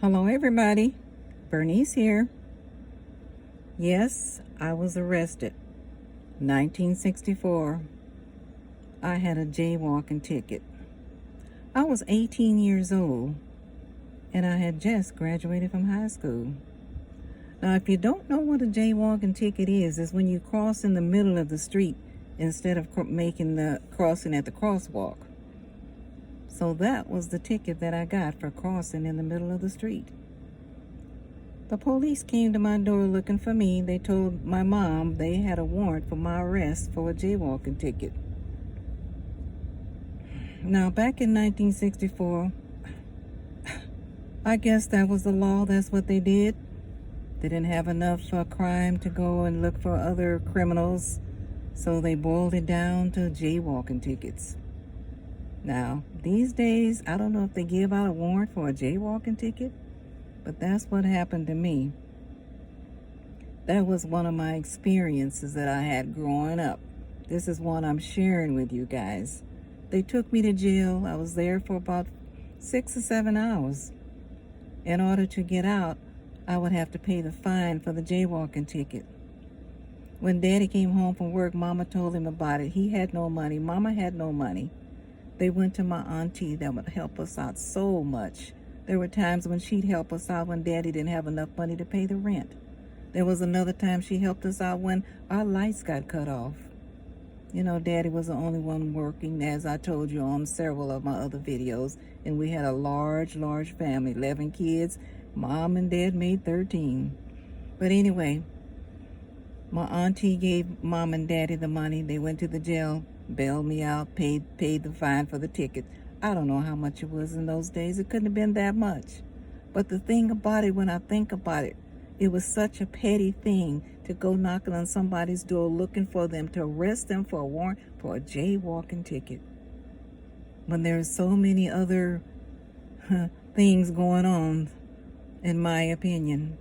Hello, everybody. Bernice here. Yes, I was arrested. 1964. I had a jaywalking ticket. I was 18 years old and I had just graduated from high school. Now, if you don't know what a jaywalking ticket is when you cross in the middle of the street instead of making the crossing at the crosswalk. So that was the ticket that I got for crossing in the middle of the street. The police came to my door looking for me. They told my mom they had a warrant for my arrest for a jaywalking ticket. Now, back in 1964, I guess that was the law. That's what they did. They didn't have enough crime to go and look for other criminals, so they boiled it down to jaywalking tickets. Now, these days, I don't know if they give out a warrant for a jaywalking ticket, but that's what happened to me. That was one of my experiences that I had growing up. This is one I'm sharing with you guys. They took me to jail. I was there for about 6 or 7 hours. In order to get out, I would have to pay the fine for the jaywalking ticket. When Daddy came home from work, Mama told him about it. He had no money. Mama had no money. They went to my auntie that would help us out so much. There were times when she'd help us out when Daddy didn't have enough money to pay the rent. There was another time she helped us out when our lights got cut off. You know, Daddy was the only one working, as I told you on several of my other videos, and we had a large family, 11 kids. Mom and Dad made 13. But anyway, my auntie gave Mom and Daddy the money. They went to the jail, bailed me out, paid the fine for the ticket. I don't know how much it was in those days. It couldn't have been that much. But the thing about it, when I think about it, it was such a petty thing to go knocking on somebody's door looking for them, to arrest them for a warrant for a jaywalking ticket. When there's so many other things going on, in my opinion.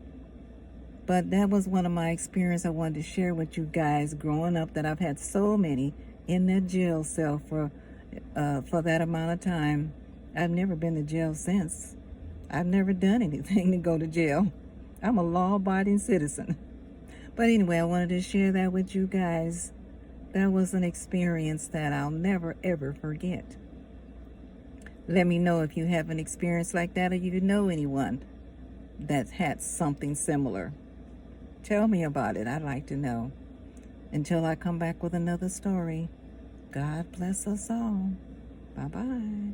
But that was one of my experiences I wanted to share with you guys growing up, that I've had so many in that jail cell for that amount of time. I've never been to jail since. I've never done anything to go to jail. I'm a law-abiding citizen. But anyway, I wanted to share that with you guys. That was an experience that I'll never, ever forget. Let me know if you have an experience like that, or you know anyone that's had something similar. Tell me about it. I'd like to know. Until I come back with another story, God bless us all. Bye-bye.